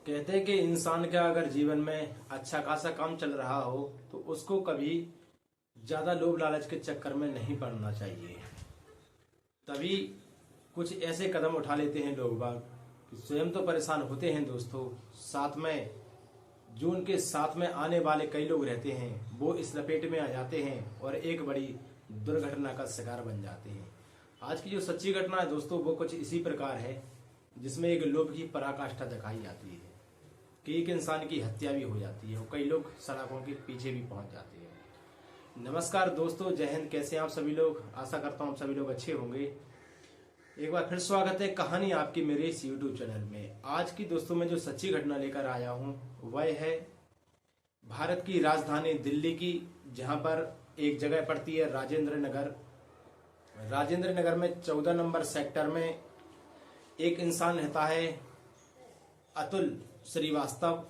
कहते हैं कि इंसान का अगर जीवन में अच्छा खासा काम चल रहा हो तो उसको कभी ज्यादा लोभ लालच के चक्कर में नहीं पड़ना चाहिए। तभी कुछ ऐसे कदम उठा लेते हैं लोग बाग कि स्वयं तो परेशान होते हैं दोस्तों, साथ में जो उनके साथ में आने वाले कई लोग रहते हैं वो इस लपेट में आ जाते हैं और एक बड़ी दुर्घटना का शिकार बन जाते हैं। आज की जो सच्ची घटना है दोस्तों वो कुछ इसी प्रकार है, जिसमें एक लोभ की पराकाष्ठा दिखाई जाती है कि एक इंसान की हत्या भी हो जाती है और कई लोग सड़कों के पीछे भी पहुंच जाते हैं। नमस्कार दोस्तों, जय हिंद। कैसे हैं आप सभी लोग? आशा करता हूं आप सभी लोग अच्छे होंगे। एक बार फिर स्वागत है कहानी आपकी मेरे इस यूट्यूब चैनल में। आज की दोस्तों मैं जो सच्ची घटना लेकर आया हूं वह है भारत की राजधानी दिल्ली की, जहां पर एक जगह पड़ती है राजेंद्र नगर। राजेंद्र नगर में 14 नंबर सेक्टर में एक इंसान रहता है अतुल श्रीवास्तव,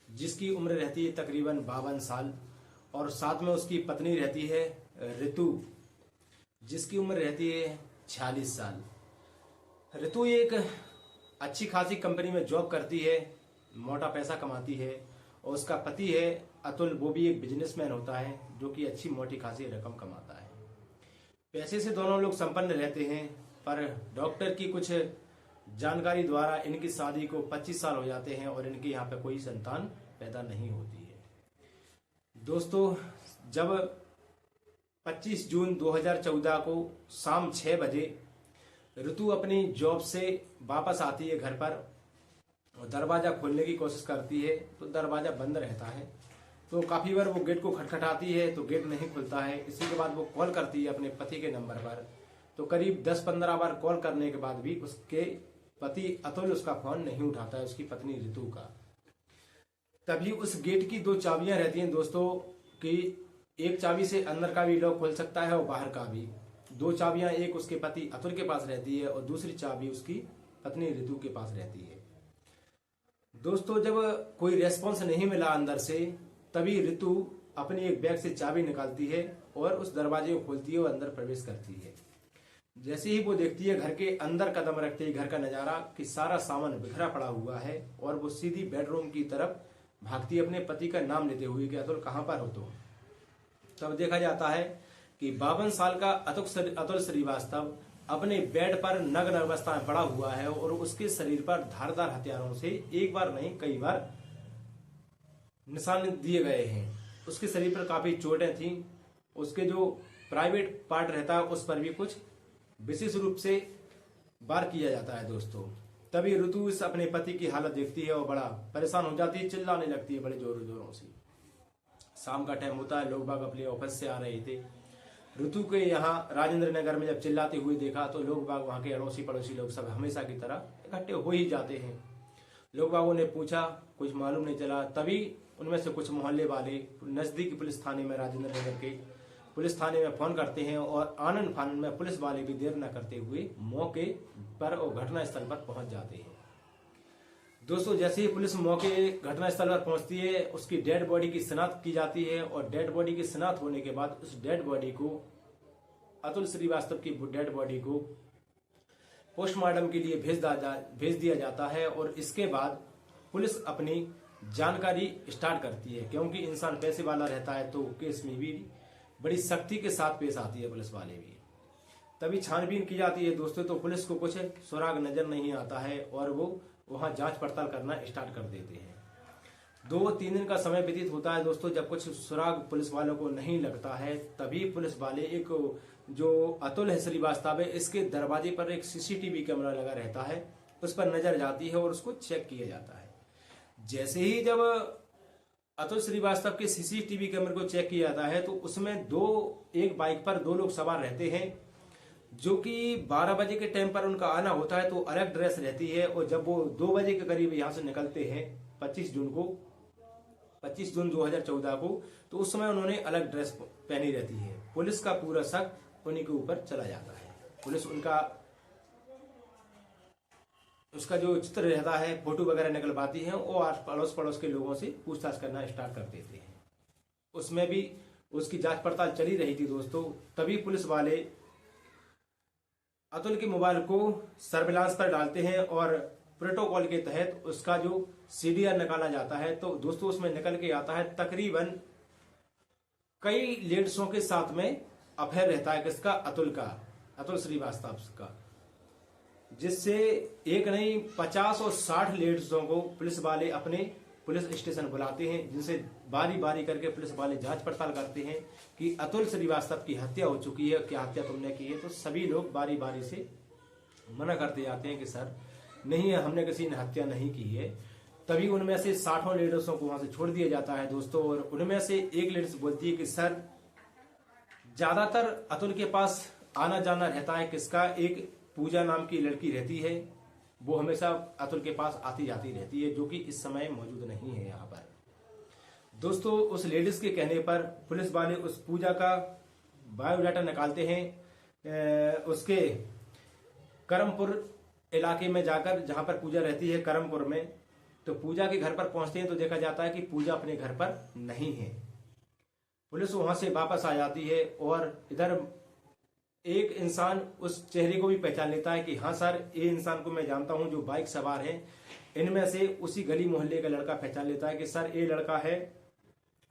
जिसकी उम्र रहती है तकरीबन 52 साल, और साथ में उसकी पत्नी रहती है ऋतु, जिसकी उम्र रहती है 46 साल। ऋतु एक अच्छी खासी कंपनी में जॉब करती है, मोटा पैसा कमाती है, और उसका पति है अतुल, वो भी एक बिजनेसमैन होता है जो कि अच्छी मोटी खासी रकम कमाता है। पैसे से दोनों लोग संपन्न रहते हैं, पर डॉक्टर की कुछ जानकारी द्वारा इनकी शादी को 25 साल हो जाते हैं और इनके यहाँ पे कोई संतान पैदा नहीं होती है। दोस्तों, जब 25 जून 2014 को शाम 6 बजे ऋतु अपनी जॉब से वापस आती है घर पर और दरवाजा खोलने की कोशिश करती है तो दरवाजा बंद रहता है। तो काफी बार वो गेट को खटखटाती है तो गेट नहीं खुलता है। इसी के बाद वो कॉल करती है अपने पति के नंबर पर। तो करीब 10-15 बार कॉल करने के बाद भी उसके पति अतुल उसका फोन नहीं उठाता है, उसकी पत्नी ऋतु का। तभी उस गेट की 2 चाबियां रहती हैं दोस्तों, कि एक चाबी से अंदर का भी लॉक खुल सकता है और बाहर का भी। 2 चाबियां एक उसके पति अतुल के पास रहती है और दूसरी चाबी उसकी पत्नी ऋतु के पास रहती है। दोस्तों, जब कोई रेस्पॉन्स नहीं मिला अंदर से, तभी ऋतु अपनी एक बैग से चाबी निकालती है और उस दरवाजे को खोलती है और अंदर प्रवेश करती है। जैसे ही वो देखती है घर के अंदर कदम रखते ही घर का नजारा कि सारा सामान बिखरा पड़ा हुआ है, और वो सीधी बेडरूम की तरफ भागती है अपने पति का नाम लेते हुए कि अतुल कहां पर हो तुम। तब देखा जाता है कि 52 साल का अतुल श्रीवास्तव अपने बेड पर नग्न अवस्था में पड़ा हुआ है और उसके शरीर पर धारदार हथियारों से एक बार नहीं कई बार निशान दिए गए हैं। उसके शरीर पर काफी चोटें थी। उसके जो प्राइवेट पार्ट रहता है उस पर भी कुछ विशेष रूप से वार किया जाता है दोस्तों। तभी ऋतु इस अपने पति की हालत देखती है और बड़ा परेशान हो जाती है, चिल्लाने लगती है बड़े जोरों जोरों से। शाम का टाइम होता है, लोग बाग अपने ऑफिस से आ रहे थे। ऋतु के यहाँ राजेंद्र नगर में जब चिल्लाते हुए देखा तो लोग बाग, वहां के अड़ोसी पड़ोसी लोग सब हमेशा की तरह इकट्ठे हो ही जाते हैं। लोग बागों ने पूछा, कुछ मालूम नहीं चला। तभी उनमें से कुछ मोहल्ले वाले नजदीकी पुलिस थाने में, राजेंद्र नगर के पुलिस थाने में फोन करते हैं और आनंद फानंद में पुलिस वाले भी देर न करते हुए मौके पर और घटना स्थल पर पहुंच जाते हैं। दोस्तों, जैसे ही पुलिस मौके घटना स्थल पर पहुंचती है, उसकी डेड बॉडी की शिनाख्त की जाती है और डेड बॉडी की शिनाख्त होने के बाद उस डेड बॉडी को, अतुल श्रीवास्तव की डेड बॉडी को पोस्टमार्टम के लिए भेज दिया जाता है। और इसके बाद पुलिस अपनी जानकारी स्टार्ट करती है, क्योंकि इंसान पैसे वाला रहता है तो केस में भी बड़ी सख्ती के साथ पेश आती है पुलिस वाले भी। तभी छानबीन की जाती है दोस्तों, तो पुलिस को कुछ सुराग नजर नहीं आता है और वो वहां जांच पड़ताल करना स्टार्ट कर देते हैं। 2-3 दिन का समय व्यतीत होता है दोस्तों। जब कुछ सुराग पुलिस वालों को नहीं लगता है, तभी पुलिस वाले एक जो अतुल है श्रीवास्तव है, इसके दरवाजे पर एक सीसीटीवी कैमरा लगा रहता है, उस पर नजर जाती है और उसको चेक किया जाता है। जैसे ही जब अतुल श्रीवास्तव के सीसीटीवी कैमरे को चेक किया जाता है तो उसमें एक बाइक पर 2 लोग सवार रहते हैं, जो कि 12 बजे के टाइम पर उनका आना होता है तो अलग ड्रेस रहती है। और जब वो 2 बजे के करीब यहां से निकलते हैं 25 जून 2014 को, तो उस समय उन्होंने अलग ड्रेस पहनी रहती है। पुलिस का पूरा शक उन्हीं के ऊपर चला जाता है। पुलिस उसका जो चित्र रहता है, फोटो वगैरह निकलवाती है और अड़ोस पड़ोस के लोगों से पूछताछ करना स्टार्ट कर देते हैं। उसमें भी उसकी जांच पड़ताल चली रही थी दोस्तों। तभी पुलिस वाले अतुल के मोबाइल को सर्विलांस पर डालते हैं और प्रोटोकॉल के तहत उसका जो सीडीआर निकाला जाता है, तो दोस्तों उसमें निकल के आता है तकरीबन कई लेडीजों के साथ में अफेयर रहता है। किसका? अतुल का, अतुल श्रीवास्तव का, जिससे एक नहीं 50 और 60 लेडीजों को पुलिस वाले अपने पुलिस स्टेशन बुलाते हैं, जिनसे बारी बारी करके पुलिस वाले जांच पड़ताल करते हैं कि अतुल श्रीवास्तव की हत्या हो चुकी है, क्या हत्या तुमने की है। तो सभी लोग बारी बारी से मना करते जाते हैं कि सर नहीं है, हमने किसी ने हत्या नहीं की है। तभी उनमें से 60 लेडीजों को वहां से छोड़ दिया जाता है दोस्तों। और उनमें से एक लेडीज बोलती है कि सर ज्यादातर अतुल के पास आना जाना रहता है। किसका? एक पूजा नाम की लड़की रहती है, वो हमेशा अतुल के पास आती जाती रहती है, जो कि इस समय मौजूद नहीं है यहाँ पर दोस्तों। उस लेडीज के कहने पर पुलिस वाले उस पूजा का बायोडाटा निकालते हैं, उसके करमपुर इलाके में जाकर, जहां पर पूजा रहती है करमपुर में। तो पूजा के घर पर पहुंचते हैं तो देखा जाता है कि पूजा अपने घर पर नहीं है। पुलिस वहां से वापस आ जाती है और इधर एक इंसान उस चेहरे को भी पहचान लेता है कि हाँ सर, ये इंसान को मैं जानता हूं, जो बाइक सवार है। इनमें से उसी गली मोहल्ले का लड़का पहचान लेता है कि सर ये लड़का है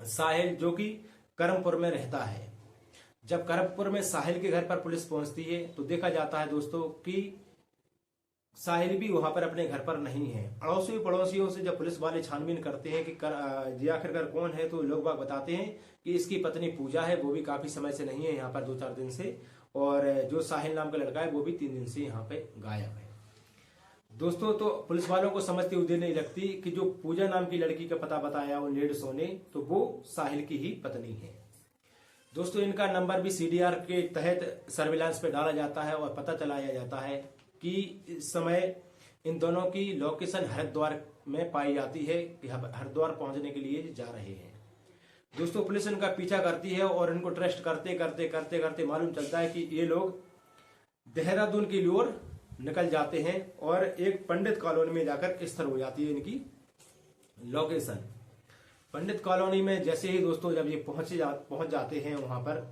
साहिल, जो कि करमपुर में रहता है। जब करमपुर में साहिल के घर पर पुलिस पहुंचती है तो देखा जाता है दोस्तों कि साहिल भी वहां पर अपने घर पर नहीं है। अड़ोसी पड़ोसियों से जब पुलिस वाले छानबीन करते हैं कि ये आखिरकार कौन है, तो लोग बाग बताते हैं कि इसकी पत्नी पूजा है, वो भी काफी समय से नहीं है यहाँ पर, 2-4 दिन से। और जो साहिल नाम का लड़का है वो भी 3 दिन से यहाँ पे गायब है दोस्तों। तो पुलिस वालों को समझते हुए नहीं लगती कि जो पूजा नाम की लड़की का पता बताया उन लेडीजों ने, तो वो साहिल की ही पत्नी है दोस्तों। इनका नंबर भी सीडीआर के तहत सर्विलांस पे डाला जाता है और पता चलाया जाता है कि इस समय इन दोनों की लोकेशन हरिद्वार में पाई जाती है, कि हरिद्वार पहुंचने के लिए जा रहे हैं दोस्तों। पुलिस इनका पीछा करती है और इनको ट्रस्ट करते करते करते करते मालूम चलता है कि ये लोग देहरादून की ओर निकल जाते हैं और एक पंडित कॉलोनी में जाकर स्थिर हो जाती है इनकी लोकेशन। पंडित कॉलोनी में जैसे ही दोस्तों जब ये पहुंच जाते हैं वहां पर,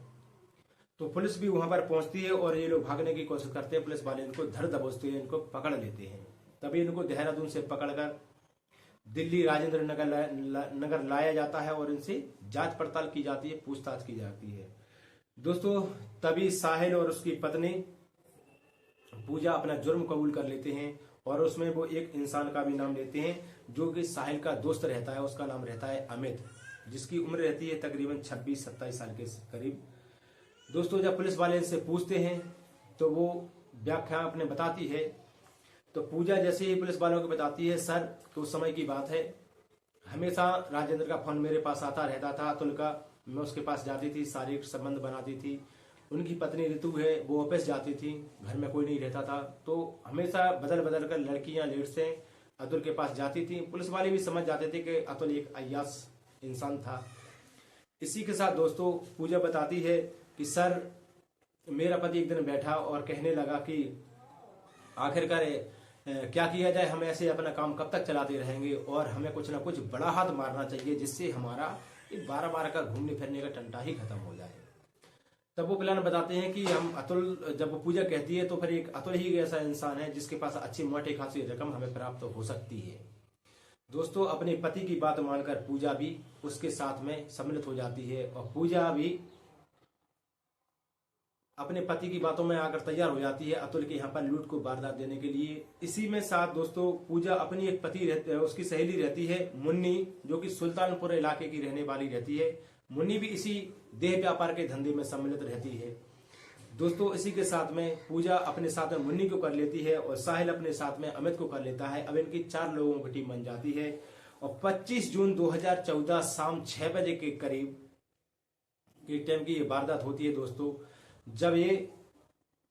तो पुलिस भी वहां पर पहुंचती है और ये लोग भागने की कोशिश करते हैं। पुलिस वाले इनको धर दबोचते हैं, इनको पकड़ लेते हैं। तभी इनको देहरादून से पकड़कर दिल्ली राजेंद्र नगर लाया जाता है और इनसे जांच पड़ताल की जाती है, पूछताछ की जाती है दोस्तों। तभी साहिल और उसकी पत्नी पूजा अपना जुर्म कबूल कर लेते हैं और उसमें वो एक इंसान का भी नाम लेते हैं, जो कि साहिल का दोस्त रहता है। उसका नाम रहता है अमित, जिसकी उम्र रहती है तकरीबन 26-27 साल के करीब दोस्तों। जब पुलिस वाले इनसे पूछते हैं तो वो व्याख्या अपने बताती है। तो पूजा जैसे ही पुलिस वालों को बताती है, सर तो उस समय की बात है, हमेशा राजेंद्र का फोन मेरे पास आता रहता था, अतुल का, मैं उसके पास जाती थी, शारीरिक संबंध बनाती थी। उनकी पत्नी ऋतु है, वो ऑफिस जाती थी, घर में कोई नहीं रहता था, तो हमेशा बदल बदल कर लड़कियां लेडीजें अतुल के पास जाती थी। पुलिस वाले भी समझ जाते थे कि अतुल एक अय्याश इंसान था। इसी के साथ दोस्तों पूजा बताती है कि सर मेरा पति एक दिन बैठा और कहने लगा कि आखिरकार क्या किया जाए, हम ऐसे अपना काम कब तक चलाते रहेंगे और हमें कुछ ना कुछ बड़ा हाथ मारना चाहिए, जिससे हमारा 12-12 का घूमने फिरने का टंटा ही खत्म हो जाए। तब वो प्लान बताते हैं कि हम अतुल, जब वो पूजा कहती है तो फिर एक अतुल ही ऐसा इंसान है जिसके पास अच्छी मोटी खासी रकम हमें प्राप्त हो सकती है दोस्तों। अपने पति की बात मानकर पूजा भी उसके साथ में सम्मिलित हो जाती है और पूजा भी अपने पति की बातों में आकर तैयार हो जाती है अतुल के यहाँ पर लूट को वारदात देने के लिए। इसी में साथ दोस्तों पूजा अपनी एक पति उसकी सहेली रहती है मुन्नी, जो कि सुल्तानपुर इलाके की रहने वाली रहती है। मुन्नी भी इसी देह व्यापार के धंधे में सम्मिलित रहती है दोस्तों। इसी के साथ में पूजा अपने साथ में मुन्नी को कर लेती है और साहिल अपने साथ में अमित को कर लेता है। अब इनकी 4 लोगों की टीम बन जाती है और 25 जून 2014 शाम 6 बजे के करीब के टाइम की ये वारदात होती है दोस्तों। जब ये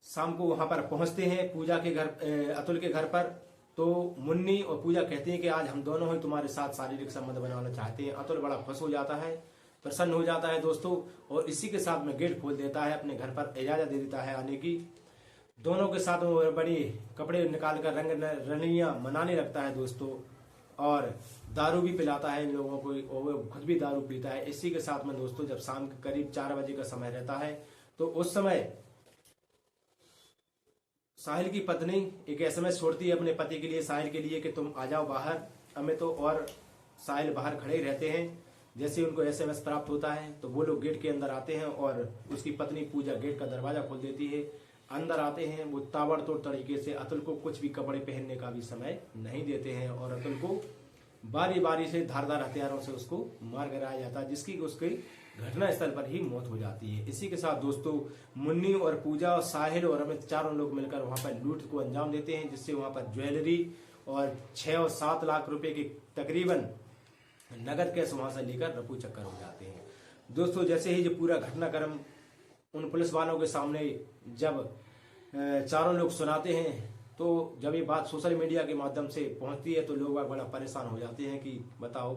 शाम को वहां पर पहुंचते हैं पूजा के घर, अतुल के घर पर, तो मुन्नी और पूजा कहती हैं कि आज हम दोनों ही तुम्हारे साथ शारीरिक संबंध बनाना चाहते हैं। अतुल बड़ा खुश हो जाता है, प्रसन्न हो जाता है दोस्तों, और इसी के साथ में गेट खोल देता है, अपने घर पर इजाजत दे देता है आने की। दोनों के साथ वो बड़ी कपड़े निकाल कर रंग रनियां मनाने लगता है दोस्तों, और दारू भी पिलाता है इन लोगों को और वो खुद भी दारू पीता है। इसी के साथ में दोस्तों जब शाम के करीब 4 बजे का समय रहता है, तो उस समय साहिल की पत्नी एक एसएमएस छोड़ती है अपने पति के लिए, साहिल के लिए, कि तुम आ जाओ बाहर। अमित और साहिल बाहर खड़े ही रहते हैं। जैसे ही उनको एसएमएस प्राप्त होता है तो वो लोग गेट के अंदर आते हैं और उसकी पत्नी पूजा गेट का दरवाजा खोल देती है। अंदर आते हैं वो ताबड़तोड़ तरीके से अतुल को कुछ भी कपड़े पहनने का भी समय नहीं देते हैं और अतुल को बारी बारी से धारदार हथियारों से उसको मार गिराया जाता है, जिसकी उसके घटना स्थल पर ही मौत हो जाती है। इसी के साथ दोस्तों मुन्नी और पूजा और साहिल और अमित चारों लोग मिलकर वहां पर लूट को अंजाम देते हैं, जिससे वहां पर ज्वेलरी और 6 और 7 लाख रुपए के तकरीबन नगद कैश वहां से लेकर रफू चक्कर हो जाते हैं। दोस्तों जैसे ही जो पूरा घटनाक्रम उन पुलिस वालों के सामने जब चारों लोग सुनाते हैं, तो जब ये बात सोशल मीडिया के माध्यम से पहुंचती है तो लोग बड़ा परेशान हो जाते हैं कि बताओ,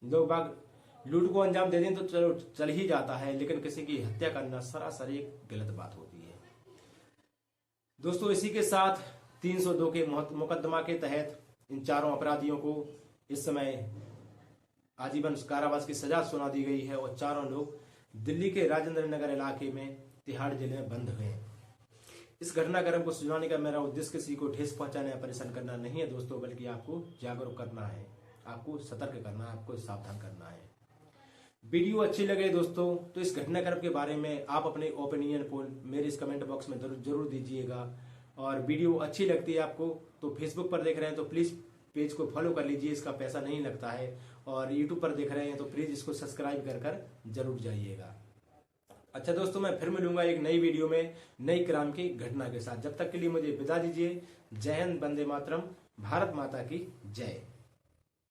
लोग बाग लूट को अंजाम दे दें तो चलो चल ही जाता है, लेकिन किसी की हत्या करना सरासर एक गलत बात होती है। दोस्तों इसी के साथ 302 के मुकदमा के तहत इन चारों अपराधियों को इस समय आजीवन कारावास की सजा सुना दी गई है और चारों लोग दिल्ली के राजेंद्र नगर इलाके में तिहाड़ जेल में बंद हुए हैं। इस घटनाक्रम को सुनाने का मेरा उद्देश्य किसी को ठेस पहुंचाने या परेशान करना नहीं है दोस्तों, बल्कि आपको जागरूक करना है, आपको सतर्क करना है, आपको सावधान करना है। वीडियो अच्छी लगे दोस्तों तो इस घटनाक्रम के बारे में आप अपने ओपिनियन को मेरे इस कमेंट बॉक्स में जरूर दीजिएगा। और वीडियो अच्छी लगती है आपको तो फेसबुक पर देख रहे हैं तो प्लीज पेज को फॉलो कर लीजिए, इसका पैसा नहीं लगता है। और यूट्यूब पर देख रहे हैं तो प्लीज इसको सब्सक्राइब कर जरूर जाइएगा। अच्छा दोस्तों मैं फिर मिलूंगा एक नई वीडियो में नई क्राइम की घटना के साथ। जब तक के लिए मुझे विदा दीजिए। जय हिंद, वंदे मातरम, भारत माता की जय।